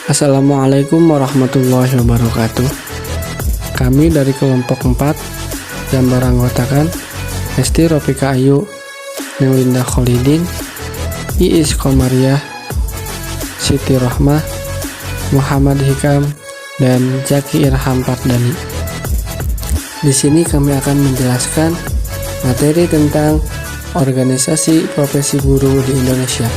Assalamualaikum warahmatullahi wabarakatuh. Kami dari kelompok 4 yang beranggotakan Esti Ropika Ayu, Nelinda Kholidin, Iis Komariah, Siti Rohmah, Muhammad Hikam, dan Zaki Irham Pardani. Di sini kami akan menjelaskan materi tentang organisasi profesi guru di Indonesia.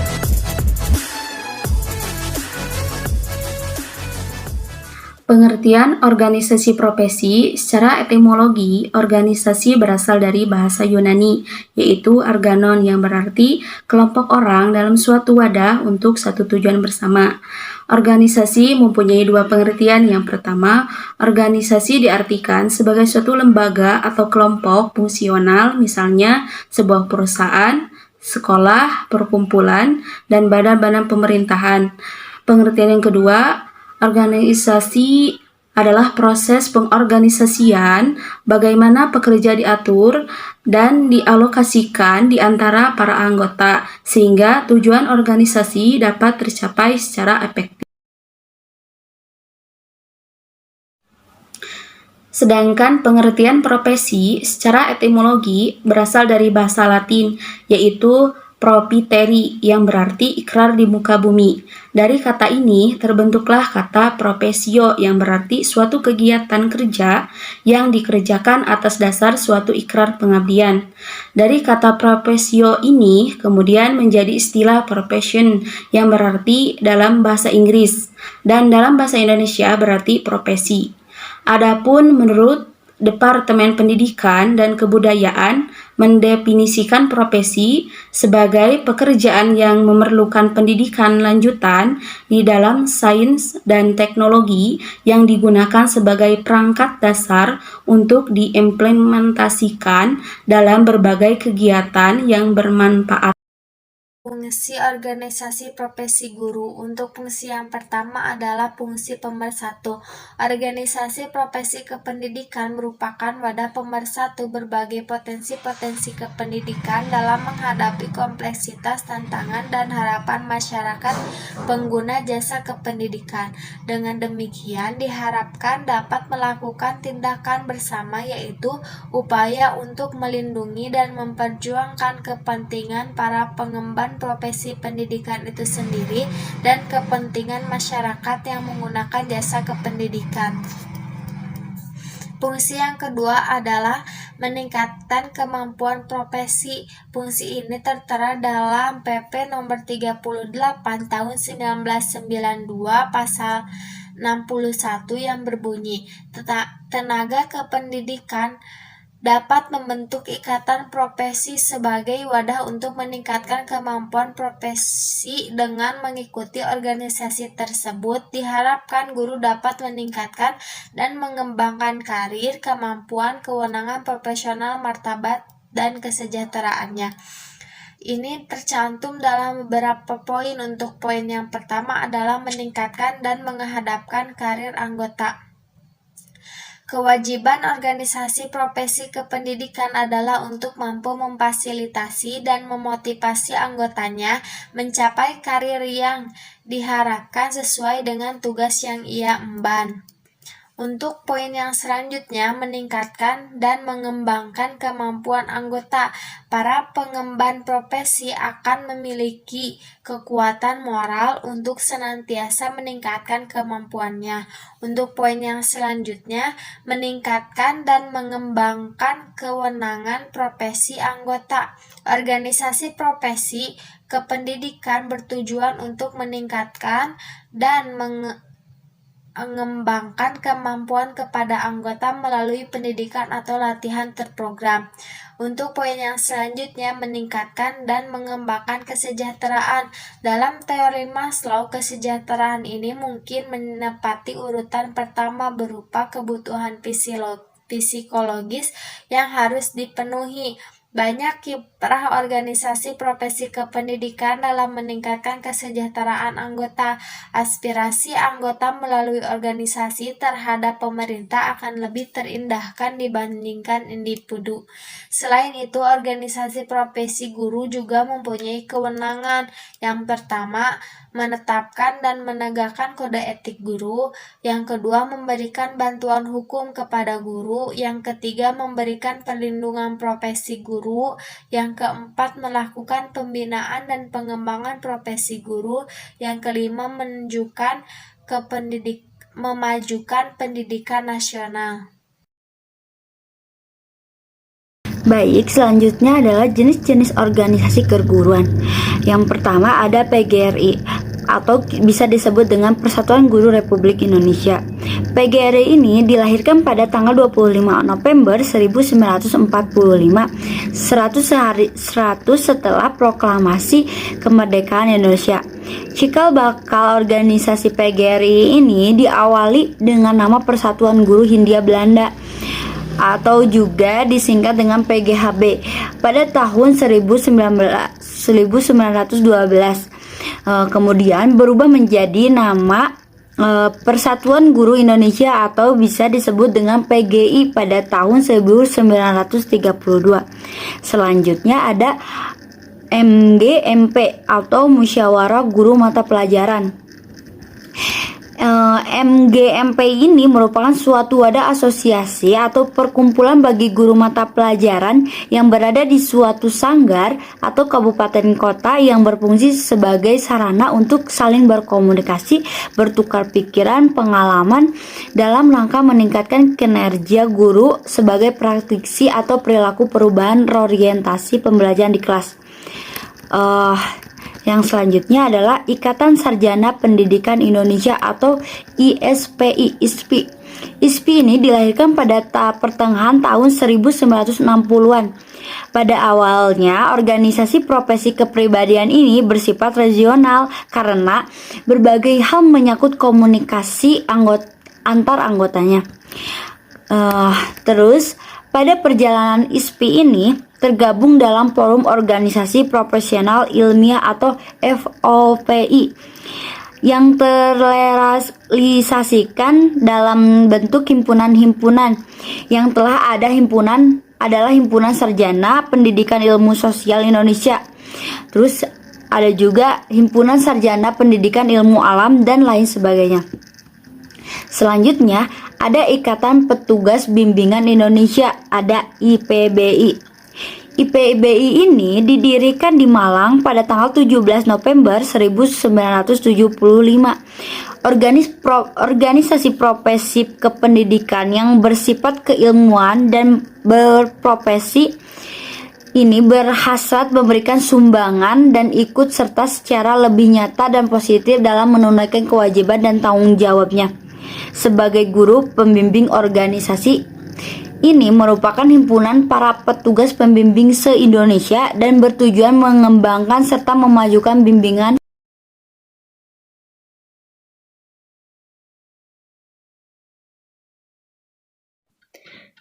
Pengertian organisasi profesi secara etimologi, organisasi berasal dari bahasa Yunani, yaitu organon yang berarti kelompok orang dalam suatu wadah untuk satu tujuan bersama. Organisasi mempunyai dua pengertian. Yang pertama, organisasi diartikan sebagai suatu lembaga atau kelompok fungsional, misalnya sebuah perusahaan, sekolah, perkumpulan, dan badan-badan pemerintahan. Pengertian yang kedua, organisasi adalah proses pengorganisasian bagaimana pekerja diatur dan dialokasikan di antara para anggota sehingga tujuan organisasi dapat tercapai secara efektif. Sedangkan pengertian profesi secara etimologi berasal dari bahasa Latin, yaitu propiteri, yang berarti ikrar di muka bumi. Dari kata ini terbentuklah kata profesio, yang berarti suatu kegiatan kerja yang dikerjakan atas dasar suatu ikrar pengabdian. Dari kata profesio ini kemudian menjadi istilah profession, yang berarti dalam bahasa Inggris, dan dalam bahasa Indonesia berarti profesi. Adapun menurut Departemen Pendidikan dan Kebudayaan mendefinisikan profesi sebagai pekerjaan yang memerlukan pendidikan lanjutan di dalam sains dan teknologi yang digunakan sebagai perangkat dasar untuk diimplementasikan dalam berbagai kegiatan yang bermanfaat. Fungsi organisasi profesi guru. Untuk fungsi yang pertama adalah fungsi pemersatu. Organisasi profesi kependidikan merupakan wadah pemersatu berbagai potensi-potensi kependidikan dalam menghadapi kompleksitas, tantangan, dan harapan masyarakat pengguna jasa kependidikan. Dengan demikian diharapkan dapat melakukan tindakan bersama, yaitu upaya untuk melindungi dan memperjuangkan kepentingan para pengemban profesi pendidikan itu sendiri dan kepentingan masyarakat yang menggunakan jasa kependidikan. Fungsi yang kedua adalah meningkatkan kemampuan profesi. Fungsi ini tertera dalam PP nomor 38 tahun 1992 pasal 61 yang berbunyi, tenaga kependidikan dapat membentuk ikatan profesi sebagai wadah untuk meningkatkan kemampuan profesi. Dengan mengikuti organisasi tersebut, diharapkan guru dapat meningkatkan dan mengembangkan karir, kemampuan, kewenangan profesional, martabat, dan kesejahteraannya. Ini tercantum dalam beberapa poin. Untuk poin yang pertama adalah meningkatkan dan menghadapkan karir anggota. Kewajiban organisasi profesi kependidikan adalah untuk mampu memfasilitasi dan memotivasi anggotanya mencapai karir yang diharapkan sesuai dengan tugas yang ia emban. Untuk poin yang selanjutnya, meningkatkan dan mengembangkan kemampuan anggota. Para pengemban profesi akan memiliki kekuatan moral untuk senantiasa meningkatkan kemampuannya. Untuk poin yang selanjutnya, meningkatkan dan mengembangkan kewenangan profesi anggota. Organisasi profesi kependidikan bertujuan untuk meningkatkan dan mengembangkan kemampuan kepada anggota melalui pendidikan atau latihan terprogram. Untuk poin yang selanjutnya, meningkatkan dan mengembangkan kesejahteraan. Dalam teori Maslow, kesejahteraan ini mungkin menepati urutan pertama berupa kebutuhan psikologis yang harus dipenuhi. Banyak kiprah organisasi profesi kependidikan dalam meningkatkan kesejahteraan anggota. Aspirasi anggota melalui organisasi terhadap pemerintah akan lebih terindahkan dibandingkan individu. Selain itu, organisasi profesi guru juga mempunyai kewenangan. Yang pertama, menetapkan dan menegakkan kode etik guru. Yang kedua, memberikan bantuan hukum kepada guru. Yang ketiga, memberikan perlindungan profesi guru. Yang keempat, melakukan pembinaan dan pengembangan profesi guru. Yang kelima, memajukan pendidikan nasional. Baik, selanjutnya adalah jenis-jenis organisasi keguruan. Yang pertama ada PGRI atau bisa disebut dengan Persatuan Guru Republik Indonesia. PGRI ini dilahirkan pada tanggal 25 November 1945, 100 setelah proklamasi kemerdekaan Indonesia. Cikal bakal organisasi PGRI ini diawali dengan nama Persatuan Guru Hindia Belanda atau juga disingkat dengan PGHB pada tahun 1912. Kemudian berubah menjadi nama Persatuan Guru Indonesia atau bisa disebut dengan PGI pada tahun 1932. Selanjutnya ada MGMP atau Musyawarah Guru Mata Pelajaran. MGMP ini merupakan suatu wadah asosiasi atau perkumpulan bagi guru mata pelajaran yang berada di suatu sanggar atau kabupaten kota yang berfungsi sebagai sarana untuk saling berkomunikasi, bertukar pikiran, pengalaman dalam rangka meningkatkan kinerja guru sebagai praktisi atau perilaku perubahan orientasi pembelajaran di kelas. Yang selanjutnya adalah Ikatan Sarjana Pendidikan Indonesia atau ISPI. ISPI ini dilahirkan pada pertengahan tahun 1960-an. Pada awalnya, organisasi profesi kepribadian ini bersifat regional karena berbagai hal menyangkut komunikasi antar anggotanya. Terus, pada perjalanan ISPI ini tergabung dalam Forum Organisasi Profesional Ilmiah atau FOPI yang terrealisasikan dalam bentuk himpunan-himpunan. Yang telah ada himpunan adalah Himpunan Sarjana Pendidikan Ilmu Sosial Indonesia. Terus ada juga Himpunan Sarjana Pendidikan Ilmu Alam dan lain sebagainya. Selanjutnya ada Ikatan Petugas Bimbingan Indonesia, ada IPBI. IPBI ini didirikan di Malang pada tanggal 17 November 1975. Organisasi profesi kependidikan yang bersifat keilmuan dan berprofesi ini berhasrat memberikan sumbangan dan ikut serta secara lebih nyata dan positif dalam menunaikan kewajiban dan tanggung jawabnya sebagai guru pembimbing. Organisasi ini merupakan himpunan para petugas pembimbing se-Indonesia dan bertujuan mengembangkan serta memajukan bimbingan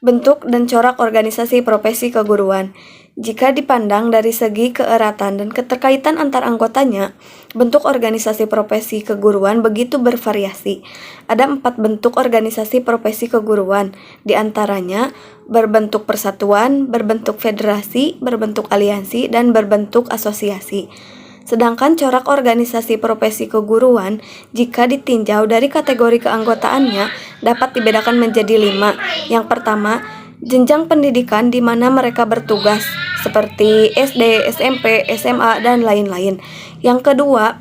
bentuk dan corak organisasi profesi keguruan. Jika dipandang dari segi keeratan dan keterkaitan antar anggotanya, bentuk organisasi profesi keguruan begitu bervariasi. Ada 4 bentuk organisasi profesi keguruan, di antaranya berbentuk persatuan, berbentuk federasi, berbentuk aliansi, dan berbentuk asosiasi. Sedangkan corak organisasi profesi keguruan, jika ditinjau dari kategori keanggotaannya, dapat dibedakan menjadi 5. Yang pertama, jenjang pendidikan di mana mereka bertugas, seperti SD, SMP, SMA, dan lain-lain. Yang kedua,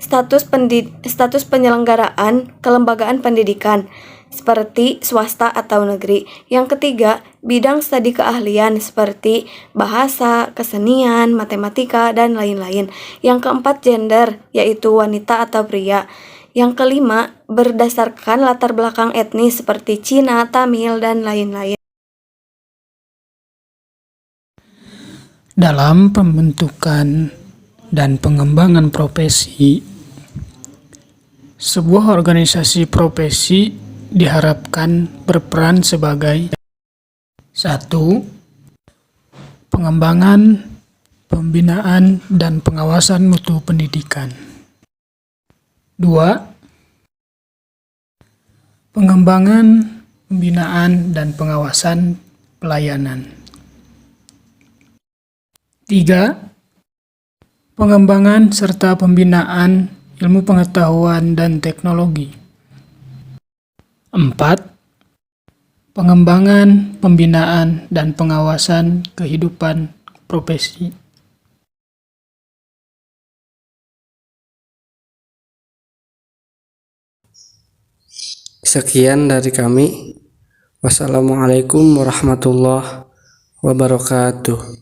status penyelenggaraan kelembagaan pendidikan, seperti swasta atau negeri. Yang ketiga, bidang studi keahlian seperti bahasa, kesenian, matematika, dan lain-lain. Yang keempat, gender, yaitu wanita atau pria. Yang kelima, berdasarkan latar belakang etnis seperti Cina, Tamil, dan lain-lain. Dalam pembentukan dan pengembangan profesi, sebuah organisasi profesi diharapkan berperan sebagai 1. pengembangan, pembinaan, dan pengawasan mutu pendidikan. 2. Pengembangan, pembinaan, dan pengawasan pelayanan. 3. Pengembangan serta pembinaan ilmu pengetahuan dan teknologi. 4. Pengembangan, pembinaan, dan pengawasan kehidupan profesi. Sekian dari kami. Wassalamualaikum warahmatullahi wabarakatuh.